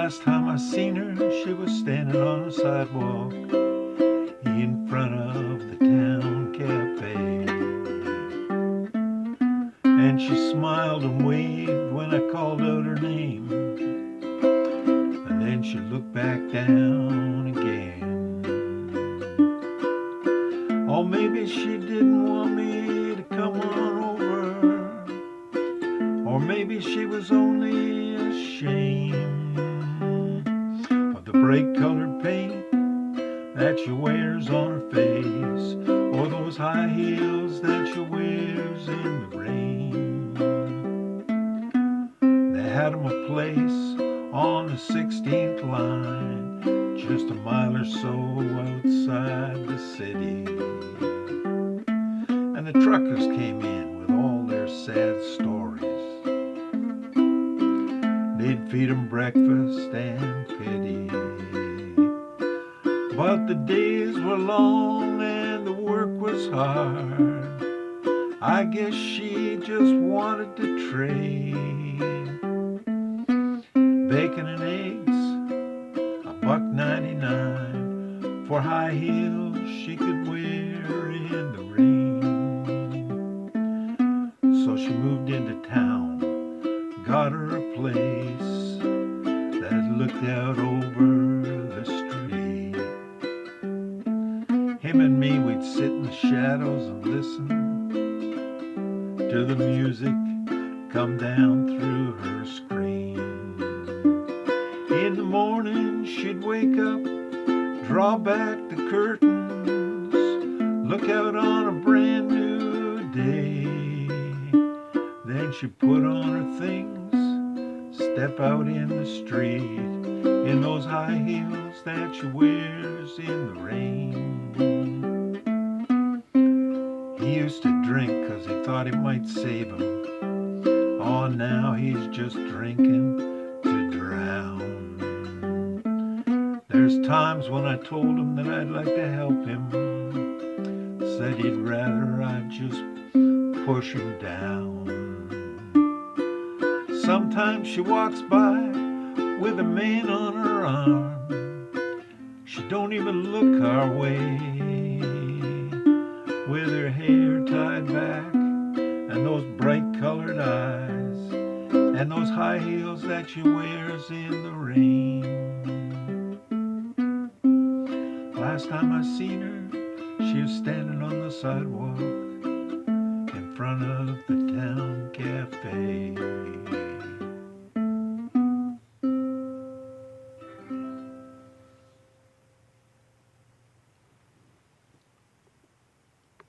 Last time I seen her, she was standing on the sidewalk in front of the town cafe. And she smiled and waved when I called out her name. And then she looked back down again. Oh, maybe she didn't want me to come on over. Or maybe she was only ashamed of the bright colored paint that she wears on her face, or those high heels that she wears in the rain. They had 'em a place on the 16th line, just a mile or so outside the city. And the truckers came in with all their sad stories. They'd feed 'em breakfast and pity. But the days were long and the work was hard. I guess she just wanted to trade bacon and eggs, $1.99 for high heels she could wear in the rain. So she moved into town, got her a place that looked out over the street. Him and me, we'd sit in the shadows and listen to the music come down through her screen. In the morning she'd wake up, draw back the curtains, look out on a brand new day. Then she'd put on her things, step out in the street in those high heels that she wears in the rain. He used to drink 'cause he thought it might save him. Oh, now he's just drinking to drown. There's times when I told him that I'd like to help him. Said he'd rather I'd just push him down. Sometimes she walks by with a man on her arm. She don't even look our way, with her hair tied back and those bright colored eyes and those high heels that she wears in the rain. Last time I seen her, she was standing on the sidewalk in front of the town cafe.